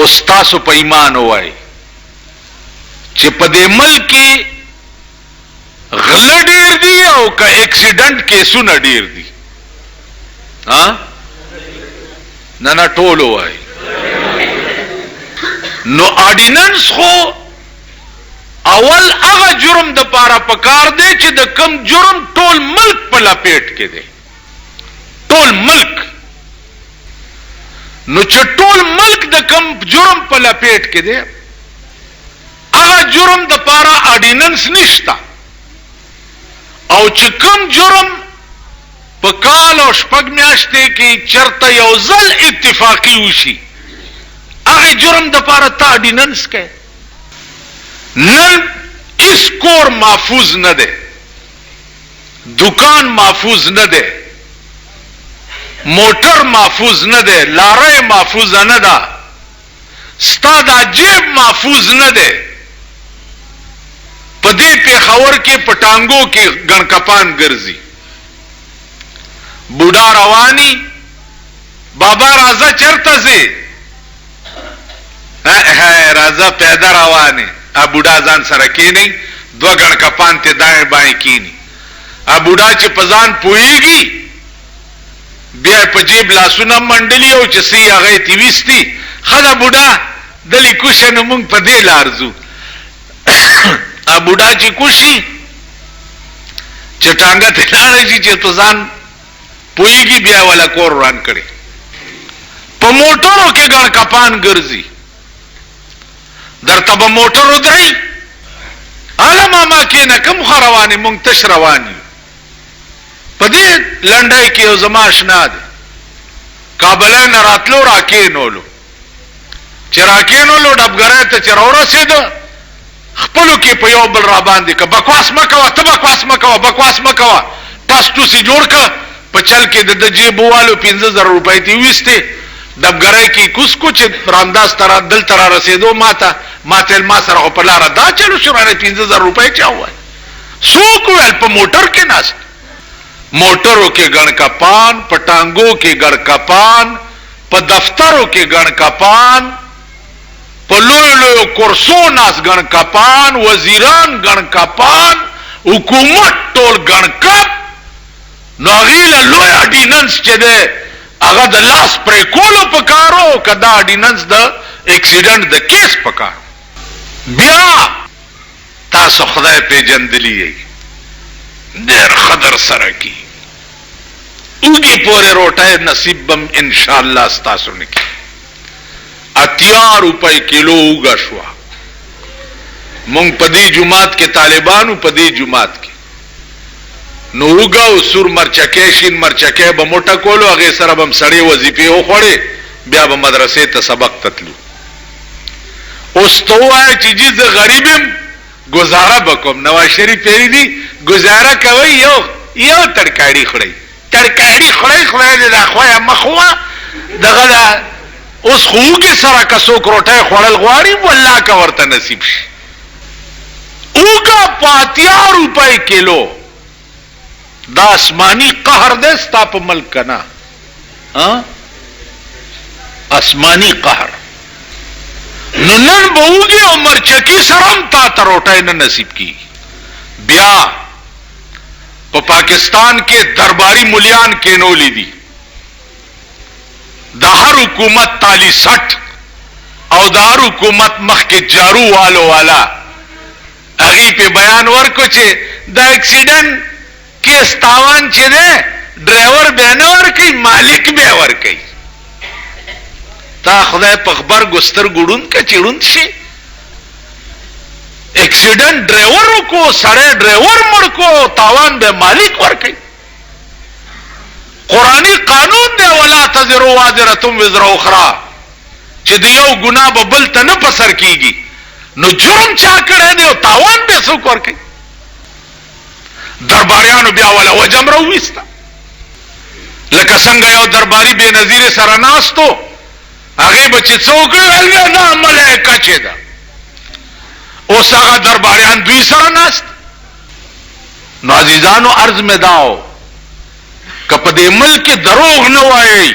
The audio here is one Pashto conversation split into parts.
استاسو په ایمان وای چې په دې ملک کې غله ډیر دي او که اکسیډنٹ کیسونه ډیر دي؟ ها نه ټول وای. نو آرډیننس خو اول هغه جرم د پاره پکار دی چې د کم جرم ټول ملک په لپیټ کې دی، ټول ملک. نو چې ټول ملک د کم جرم په لپیټ کې دی هغه جرم د پاره آرډیننس نشتا، او چې کم جرم په کال او شپږ میاشتې کې چرته یو ځل اتفاقی وشي هغه جرم د پاره ته آرډیننس کوي. نن اس کور محفوظ نه ده، دکان محفوظ نه ده، موټر محفوظ نه ده، لاره محفوظ نه ده، ستا دا جیب محفوظ نه ده. په دې پیښور کې پټانګو کې ګڼکپان ګرځي، بوډا رواني، بابا راځه چرته ځې؟ راځه پیدا روانه. بوډا ځان سره کینی، دو ګڼکپان ته دائیں بائیں کینی. بوډا چې په ځان پوهیږي بیا په جیب لاسونه منډلی او چې سی هغه تی وستی خدا بوډا دلی کوشه نو مونږ په دې لارزو. بوډا چې کوشي چې ټانګه ته لاړ شي چې په ځان پوهیږي بیا ولا کور وران کړي. په موټرو کې ګڼکپان ګرځي، درته به موټر ودرئ اله ماما کې نه کم روانې مونږ تش روان یو. په دې لنډۍ کې یو زما اشنا دی، کابل نه راتلو راکېنولو، چې راکېنولو ډبګرۍ ته چې راورسېده خپلو کې په یو بل را باندې که بکواس مه کوه، ته بکواس مه کوه، بکواس مه کوه، ټس ټوسې جوړ که. په چل کې د جیبو والو 15,000 روپۍ ته ویستې، ډبګرۍ کې کوس کو چې رانداز ته دلته را رسېدو ما ته ما سره خو په لاره دا چلو شو رانه 15,000 روپۍ چا ووایي؟ څوک ویل؟ په موټر کې ناست، موټرو کې ګڼکپان، په ټانګو کې ګڼکپان، په دفترو کې ګڼکپان، په لویو لویو کرسو ناست ګڼکپان، وزیران ګڼکپان، حکومت ټول ګڼکپ. نو هغې له لوی آرډیننس چې دی هغه د لاس پرې کولو پکارو که دا آرډیننس د اکسیډنټ د کیس پکارو. بیا تاسو خدای پیژندلی یې ډېر خدر سره کی اوږې پورې روټۍ نصیب بم انشاءالله ستاسو نه کی. 80 روپۍ کیلو اوږه شوه. مونږ په دې جومات کې طالبانو په دې جومات کې نو اوږه او سور مرچکۍ شین مرچکۍ به موټه کولو، هغې سره به م سړې وظیفې وخوړې، بیا به مدرسې ته سبق ته تلو. اوس ته ووایه چې جي زه غریب یم ګزاره به کوم. نواز شریف ویلي دي ګزاره کوئ یو ترکاړي خورئ، ترکاړي خورئ، خدای دې دا خویه مه خوه دغه ده. اوس خو اوږې سره که څوک روټۍ خوړل غواړي والله که ورته نصیب شي. اوږه په 80 روپۍ کیلو، دا آسمانی قهر دی ستا په ملک که نه؟ آسمانی قهر. نو نن به اوږې او مرچکي سره هم تا ته روټۍ نه نصیب کېږي. بیا په پاکستان کې درباري ملیان کېنولي دي، د هر حکومت تالی سټ او د هر حکومت مخکې جارو والو والا هغې پې بیان ورکو چې د اکسیډنټ کیس تاوان چې دی ډرایور بیا نه ورکوي، مالک بیا ورکوي. تا خدای په غبرګو سترګو ړوند که چې ړوند شي. اکسیډنټ ډرایور وکړو، سړی ډرایور مړ کو، تاوان بیا مالک ورکوي. قرآنی قانون دی ولا تزر وازرة وزر اخرى، چې د یو ګناه به بل ته نه په سر کېږي. نو جرم چا کړی دی او تاوان بیا څوک ورکوي؟ درباریانو بیا ولا وجم راوویسته. لکه څنګه یو درباري بې نظیرې سره ناستو، هغې به چې څوک ویل نه ملایکه چې ده، اوس هغه درباریان دوی سره ناست. نو عزیزانو عرض مې داو که په دې ملک کې دروغ نه وایي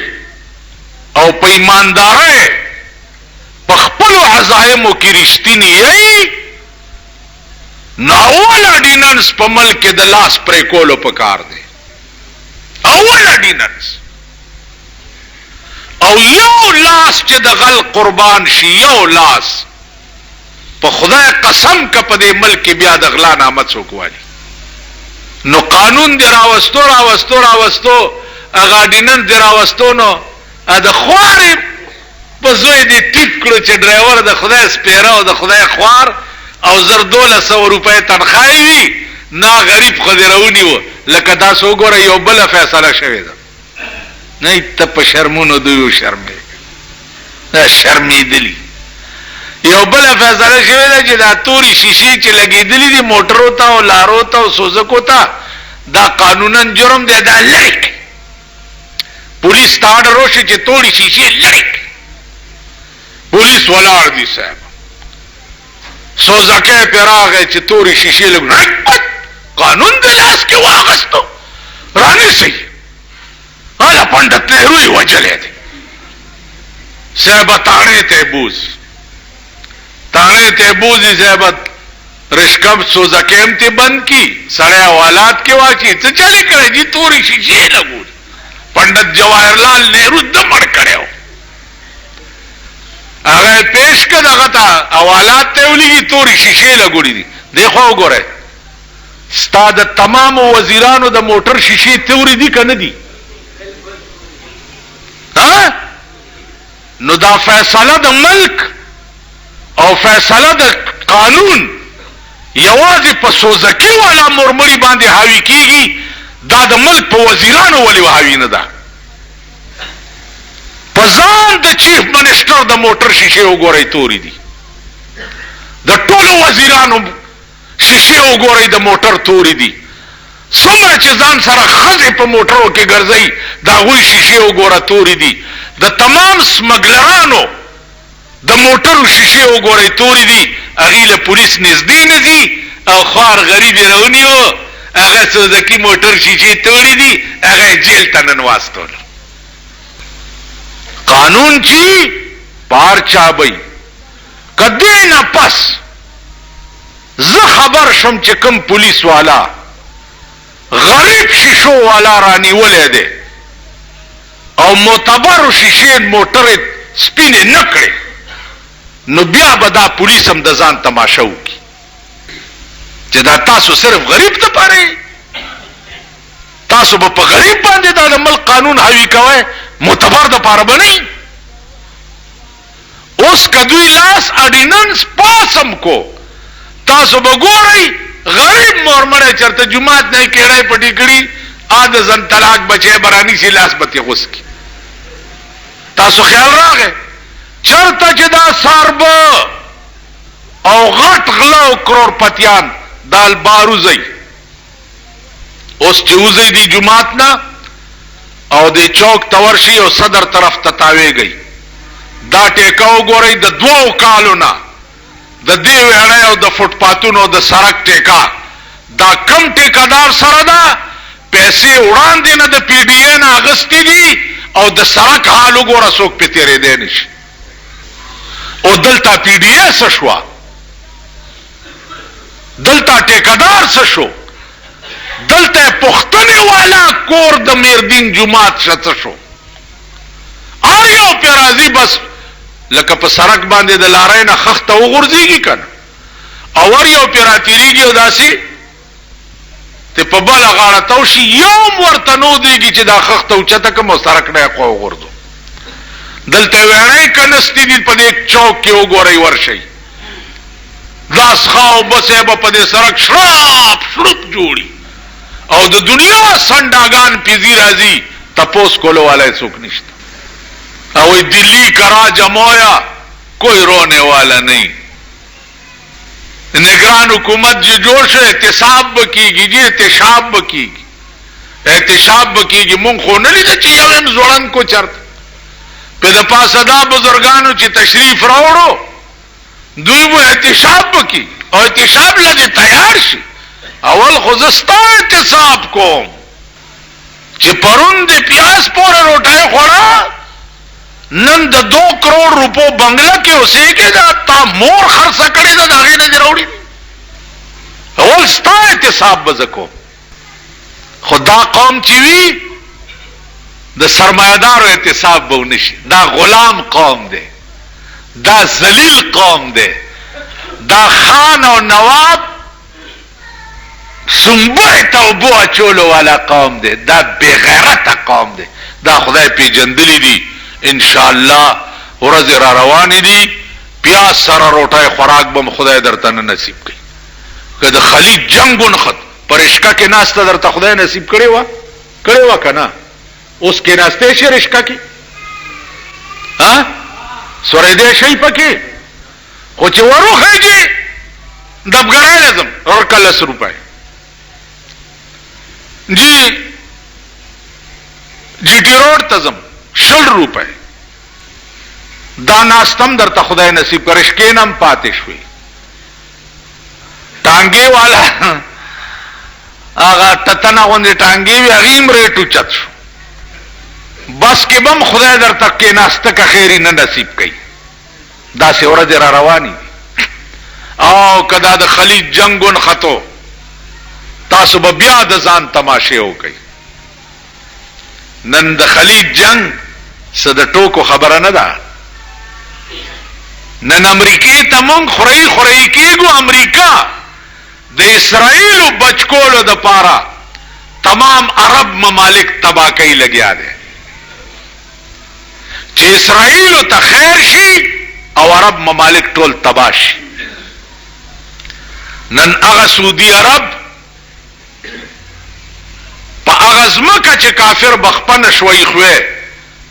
او په ایماندارۍ په مذاهمو کی رشتینی یی ناول اڈیننس پا ملک دا لاس پریکولو پکار دے اول اڈیننس او یو لاس چه دا غل قربان شی یو لاس پا خدای قسم کا پا دے ملک بیا دا غلا نامت سوکوالی نو قانون دی راوستو اگا اڈیننس دی راوستو نو دا خواری پا زوی دی ٹیپ کرو چه ڈرائیور دا خدای سپیرا و دا خدای خوار او زر 1200 روپے تنخواهی وی نا غریب خودی رونی و لکه تاسو گوره یو بل فیصله شوی دا نئی تا پا شرمونو دویو شرمی دا شرمی دلی یو بل فیصله شوی دا چه دا توری شیشی چه لگی دلی دی موٹرو تا و لارو تا و سوزکو تا دا قانونن جرم دی دا لرک پولیس تا آرڈر روشی چه توری شیشی لرک پولیس ولار دی صاحب سوزکے پر آگئے چه توری شیشی لگو قانون دلاس کے واغستو رانی سی حالا پندت نہروی وجلے دے صاحبت تانے تے بوزی صاحبت رشکب سوزکیم تی بند کی سڑے حوالات کے واچی تو چلے کرے جی توری شیشی لگو پندت جواہر لال نہرو دمڑ کرے ہو اگر پیش کد اغتا حوالات تیولی گی توری شیشی لگوڑی دی دیکھو گو رہے ستا دا تمام وزیرانو دا موٹر شیشی توری دی که ندی نو دا فیصله دا ملک او فیصله دا قانون یوازی پا سوزکی والا مرمری باندے حاوی کی گی دا دا ملک پا وزیرانو والی حاوی ندا پزان دا چیف منسٹر دا موٹر شیشے ہو گو رہی توری دی دا ٹولو وزیرانو شیشے ہو گو رہی دا موٹر توری دی سمر چیزان سارا خزی پا موٹروں کے گرزئی دا غوی شیشے ہو گو رہا توری دی دا تمام سمگلرانو دا موٹر شیشے ہو گو رہی توری دی اغیل پولیس نزدی نزی او خوار غریبی رونی ہو اغا سوزکی موٹر شیشے توری دی اغا جیل تا ننواستو قانون چی پار چابئی کدی نا پس ز خبر شم چکم پولیس والا غریب شیشو والا رانی ولے دے او معتبر شیشے موٹر سپینے نکڑے نو بیا بدا پولیس هم د ځان تماشا وکي چې دا تاسو صرف غریب ته پاره تاسو په غریب باندې دا د ملک قانون حاوی کوي معتبر د پاره بنئ اوس کدوی لاس اډیننس پاسم کو تاسو بګورئ غریب مورمړی چرته جماعت نه کېړای پټی کړي آد زن طلاق بچے برانی سی لاس بتی غس کی تاسو خیال راغے چرته چې دا سارب او غټ غلا او کرور پتیان دال باروزی اوس چې وزي دی جماعت نه او د چوک تورشي او صدر طرف تتاوي گئی دا ټیکاو ګورئ د دوو کالو نه د دې وړای او د فوټ پاتونو د سړک ټیکا دا کم ټیکادار سره دا پیسې وړاندې نه د پی ډی اے نه اغستی دي او د سړک حال وګوره څوک په تیرې دی نشي او دلته پی ډی اے څه شو دلته ټیکادار څه شو دلته پختنی والا کور د میردین جماعت څه شو آریو پی راضی بس لکه په سړک باندې د لارې نه خخته وغورځيږي کنه او اریو پی راتیریږي او داسي ته په بل غاړه توشي یوم ورته نو دیږي چې دا خخته او چته کوم سړک نه خو وغورځو دلته وړای کنستی دی په دې چوک کې وګورئ ورشي لاس خاو بسه په دې سړک شرپ جوړي او د دنیا سنداګان پیزی راځي تپوس کولو والے څوک نشته او دلی کرا جمویا کوئی رونے والا نہیں نگران حکومت جو جوڑ شو احتساب بکی گی جی احتشاب بکی گی احتشاب بکی گی مونگ خونلی دا چی یویم زورن کو چرت پی دا پاس ادا بزرگانو چی تشریف روڑو دوی وہ احتشاب بکی او احتشاب لدی تیار شی اول خوزستا احتساب کوم چی پرون دی پیاس پور روٹائے خوڑا نن د 2 کروڑ روپو بنگله کې اوسېږي دا تا مور خرڅه کړې ده د هغې نه دې راوړي اول ستا احتساب به زه کوم خو دا قوم چې وي د سرمایهدارو احتساب به ونشي دا غلام قوم دی دا ذلیل قوم دی دا خان او نواب سنبوی ته اوبو اچولو والا قوم دی دا بغیرته قوم دی دا خدای پیژندلی دی انشاءاللہ ورځ را روانې دي پیاز سره روټۍ خوراک به خدای درته نه نصیب کوي که د خلیج جنګ ونښت په رشکه کې ناسته درته خدای نصیب کړې وه که نه اوس کې ناستی شي رشکه کې سورېدی شئ پکې خو چې وروخېږي دبګړی لازم ورکه 10 روپۍ جی ټي روډ ته ځم 20 روپۍ دا ناستم درته خدای نصیب کړ رشکې نه هم پاتې شوې ټانګې والا هغه ټتنه غوندې ټانګې وي هغې هم ریټ اوچت شو بس کې به هم خدای درته کېناسته که خیري نه نصیب کوي داسې ورځې را روانې دي او که دا د خلیج جنګ ونښتو تاسو به بیا د ځان تماشې وکئ نن د خلیج جنگ څه د ټوکو خبره نه ده نن امریکې ته مونږ خورئ کېږو امریکا د اسرائیلو بچکولو د پاره تمام عرب ممالک تباکۍ لګیا دی چې اسرائیلو ته خیر شي او عرب ممالک ټول تباه شي نن هغه سعودي عرب په هغه ځمکه چې کافر بخپنه شوی خوی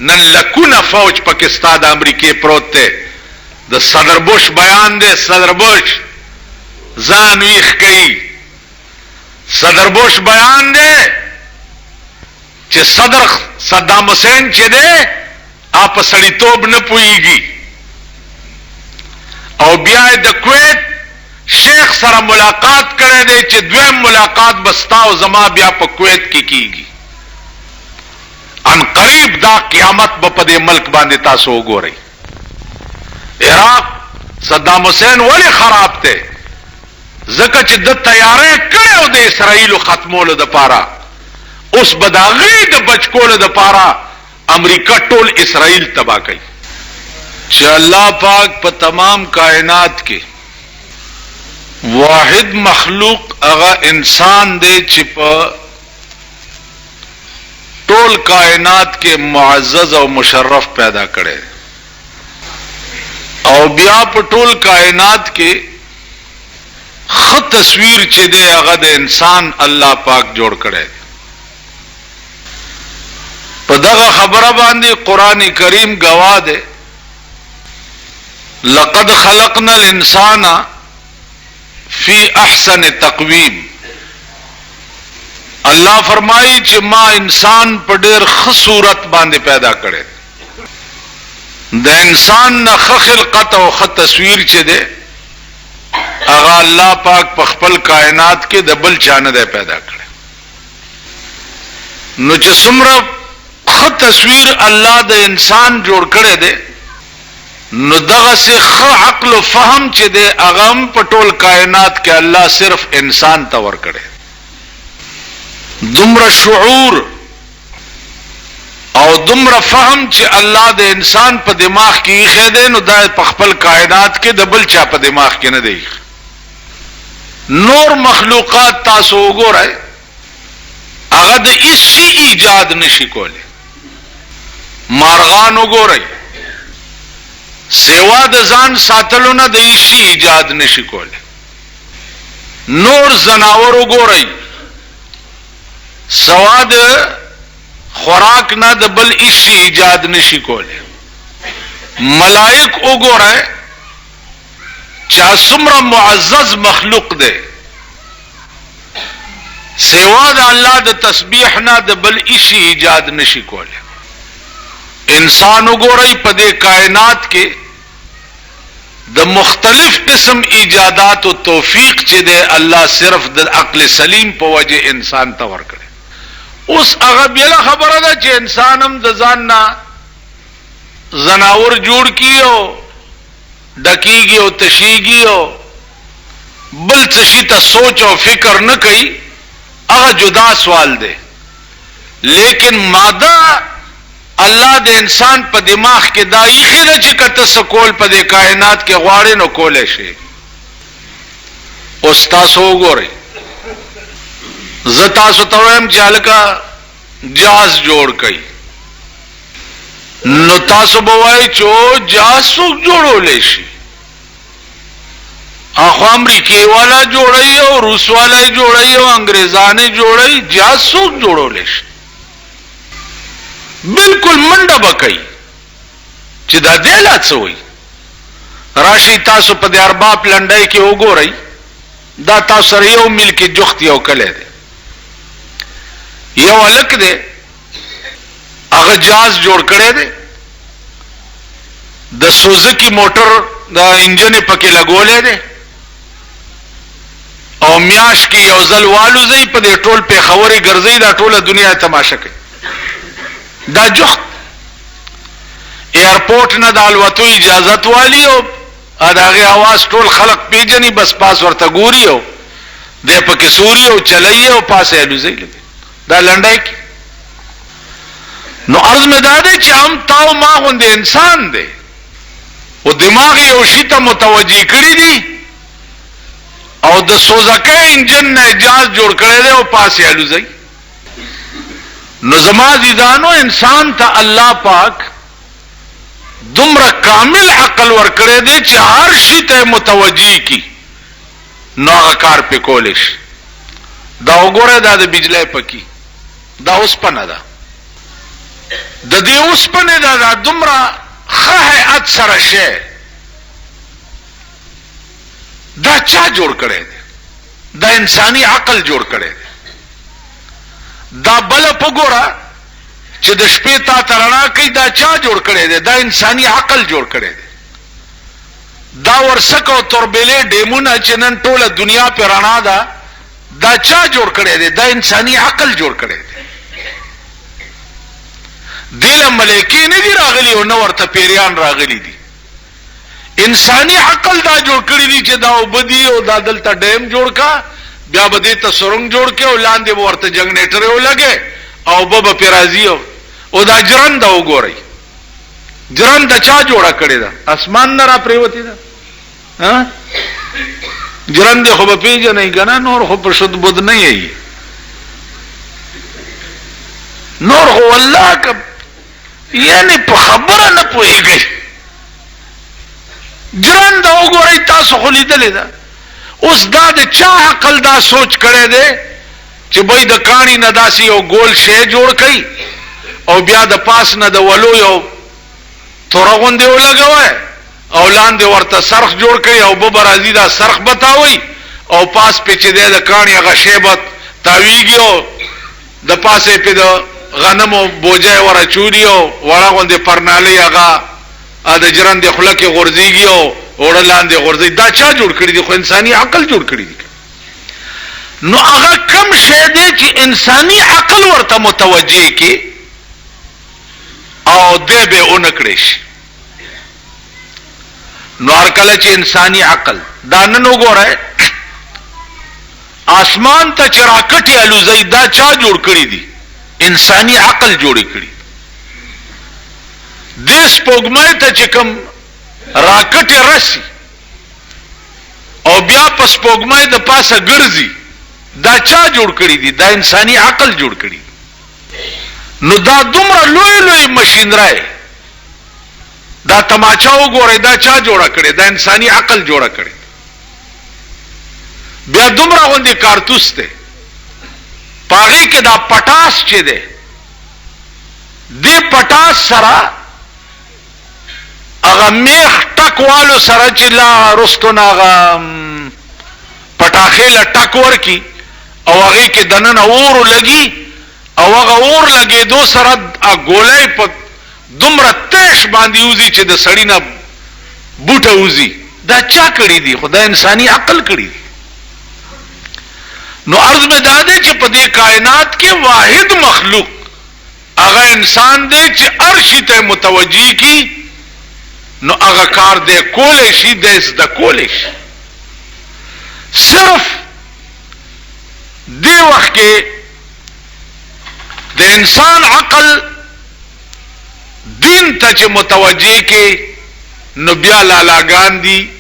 نن لکونه فوج پاکستان د امریکې پروت دی د صدر بوش بیان دی صدر بوش ځان ویښ کوي صدر بوش بیان دی چې صدر صدام حسین چې دی آپ سړیتوب نه پوهیږي او بیا د کویت شیخ سره ملاقات کړی دی چې دویم ملاقات بستا او زما بیا په کویت کې کیږي ان قریب دا قیامت به په دې ملک باندې تاسو وګورئ عراق صدام حسین ولی خراب دی ځکه چې د تیاری کړی د اسرائیلو ختمولو دپاره اوس به د هغې د بچکولو دپاره امریکا ټول اسرائیل تباه کوي چې الله پاک په تمام کائنات کې واحد مخلوق هغه انسان دی چې په ټول کائنات کې معزز او مشرف پیدا کړي او بیا په ټول کائنات کې خ تصویر چې دی هغه د انسان الله پاک جوړ کړي په دغه خبره باندې قران کریم گواه دی لقد خلقنا الانسان فی احسن تقویم اللہ فرمائی چې ما انسان په ډېر ښه صورت باندې پیدا کړی د انسان نه ښه خلقت او ښه تصویر چې دی هغه الله پاک په خپل کائنات کې د بل چا نه دی پیدا کړی نو چې څومره ښه تصویر الله د انسان جوړ کړی دی نو دغه سے خ عقل و فهم چې دی هغه هم په ټول کائنات کې الله صرف انسان ته ورکړي دومره شعور او دومره فهم چې الله د انسان په دماغ کې ایښی دی نو دا په خپل کائنات کې د بل چا په دماغ کې نه دی نور مخلوقات تاسو وګورئ هغه د هیڅ ایجاد نشي کولی مارغان وګورئ سیوا د ځان ساتلو نه د هیڅ ایجاد نشي کولی نور زناور وګورئ سوا د خوراک نه د بل هیڅ ایجاد نشي کولی ملائک وګورئ چې څومره معزز مخلوق دی سیوا د الله د تسبیح نه د بل هیڅ ایجاد نشي کولی انسان وګورئ په دې کائنات کې د مختلف قسم ایجادات او توفیق چې دی الله صرف د عقل سلیم په وجه انسان ته ورکړي اوس هغه بل خبره ده چې انسان هم د ځان نه زناور جوړ کیو ډکیږي او تشیږي او بل څه شي ته سوچ او فکر نه کوي، هغه جدا سوال دی. لیکن ماده الله د انسان په دماغ کې دا ایښې ده چې کته سکول په دې کائنات کې غواړي نو کولای شي. اوس تاسو وګورئ، زه تاسو ته وایم چې هلکه جهاز جوړ کړئ، نو تاسو به وایئ چې جهاز څوک جوړولی شي؟ اخو امریکې والا جوړوي او روس والا یې جوړوي او انګریزان یې جوړوي، جهاز څوک جوړولی شي؟ بالکل منډه به کوي چې دا دی لا څه وایي. راشئ تاسو په دې ارباب لنډۍ کې وګورئ، دا تاسو سره یو میل کې جخت یو کلی دی، یو هلک دی هغه جهاز جوړ کړی دی، د سوزکی موټر د انجن پکې لګولی دی او میاش کې یو ځل والوځي په دې ټول پیښورې ګرځي، دا ټوله دنیا تماشه کوي. دا جخت ایرپورټ نه د الوتو اجازت والی او د هغې اواز ټول خلق پیژني، بس پاس ورته ګوري او دی پکې سوري او چلوي او پاسې الوځي لګي. دا لنډۍ کې نو عرض مې دا دی چې هم تاو ما غوندې انسان دی او دماغ یو شي ته متوجه کړي دي او د سوزکۍ انجن نه جهاز جوړ کړی دی او پاسې الوځي. نو زما عزیزانو، انسان ته الله پاک دومره کامل عقل ورکړی دی چې هر شي ته متوجه کی نو هغه کار پې کولی شي. دا وګوره، دا د بجلی پکې دا اوسپنه ده، د دې اوسپنې دا دومره ښه هیئت سره شی دا چا جوړ کړی دی؟ دا انساني عقل جوړ کړی دی. دا بلب وګوره چې د شپې تا ته رڼا کوي، دا چا جوړ کړی دی؟ دا انساني عقل جوړ کړی دی. دا ورسک او توربیلې ډیمونه چې نن ټوله دنیا پې رڼا ده، دا چا جوړ کړی دی؟ دا انساني عقل جوړ کړی دی. دې له ملایکې نه دي راغلي او نه ورته پیریان راغلي دي، انساني عقل دا جوړ کړی دي چې دا اوبه دي او دا دلته ډیم جوړ کا، بیا به دې ته سرنګ جوړ کې او لاندې به ورته جنګنیټر ولګې او اوبه به پرې راځي. او دا جرنده وګورئ، جرنده چا جوړه کړې ده؟ اسمان نه را پرېوتې ده. جرنده خو به پېژنئ که نه، نور خو په شد بد نه یې، نور خو والله که یعنی په خبره نه پوهېږئ. جرنده وګورئ، تاسو خو لیدلې ده. اوس دا د چا عقل دا سوچ کړی دی چې بای د کاڼي نه داسې یو ګول شی جوړ کړي او بیا د پاس نه د ولو یو توره غوندې ولګوئ او لاندې ورته سرخ جوړ کړي او اوبه به راځي، دا سرخ به تاوئ او پاس پې چې دی د کاڼي هغه شی به تاویږي او د پاسه پې د غنمو بوجی ورچوري او وړه غوندې پرنالۍ هغه د جرندې خوله کې غورځېږي او اوړه لاندې غورځي. دا چا جوړ کړي دي؟ خو انساني عقل جوړ کړي دي. نو هغه کم شی دی چې انساني عقل ورته متوجه کی او دی به اون کړی شي. نو هر کله چې انساني عقل دا نن وګورئ، آسمان ته چې راکټې الوځي، دا چا جوړ کړي دي؟ انساني عقل جوړې کړي. دې سپوږمۍ ته چې کوم راکټې رسي او بیا په سپوږمۍ د پاسه ګرځي، دا چا جوړ کړي دي؟ دا انساني عقل جوړ کړي. نو دا دومره لوی لوی مشینرای، دا تماچا وګورئ، دا چا جوړه کړي؟ دا انساني عقل جوړه کړي. بیا دومره غوندې کارتوس دی، پاغې کې دا پټاس چې دی، دې پټاس سره هغه میخ ټک والو سره چې لا رستو نه هغه پټاخې له ټک ورکي او هغې کې دننه اور لګي او هغه اور لګېدو سره ګولۍ په دومره تیش باندې وځي چې د سړي نه بوټه وځي. دا چا کړي دي؟ خو دا انساني عقل کړي دي. نو عرض میں دا دے چې په دې کائنات کې واحد مخلوق هغه انسان دی چې هر شي ته متوجه کی نو هغه کار دې کولی شي، دې زده کولی شي. صرف دې وخت کې د انسان عقل دین ته چې متوجه کې نو بیا لالاګان دي،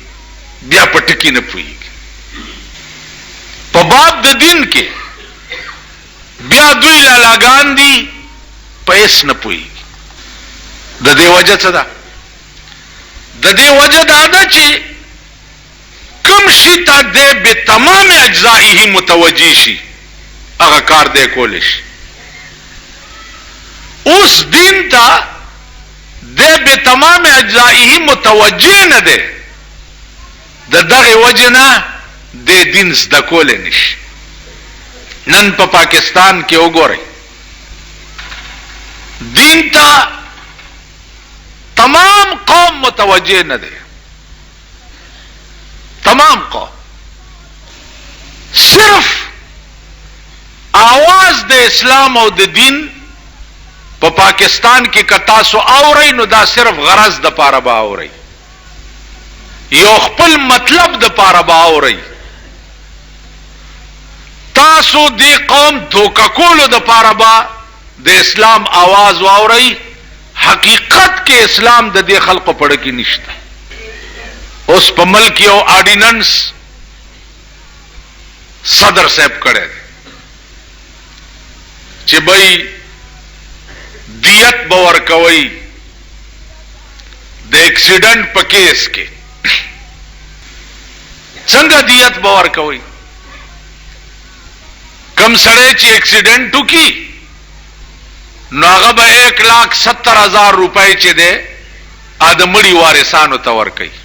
بیا په ټکي نه پوهېږي. په باب د دین کې بیا دوی لالاګان دي، په هېڅ نه پوهېږي. د دې وجه څه ده؟ د دې وجه دا ده چې کوم شي ته دی بتمام اجزائه متوجه شي هغه کار دی کولی شي. اوس دین ته دی بتمام اجزائه متوجه نه دی، د دغه وجه نه دی دین زده کولی نشي. نن په پاکستان کې وګورئ، دین ته تمام قوم متوجه نه دی، تمام قوم. صرف آواز د اسلام او د دین په پاکستان کې که تاسو اورئ نو دا صرف غرض د پاره به اورئ، یو خپل مطلب د پاره به اورئ. تاسو دی قوم دھوکه کولو د پاره به د اسلام आवाज واورئ. حقیقت کې اسلام د دې خلقو پړه کې نشته. اوس په ملک یو آرډیننس صدر صاحب کړی چې بھئی دیت به ورکوي د ایکسیډنٹ په کیس کې. څنګه دیت به ورکوي؟ کم سړی چې ایکسیډنٹ وکړي نو هغه به 1,70,000 روپۍ چې دی ا د مړي وارثانو ته ورکوي.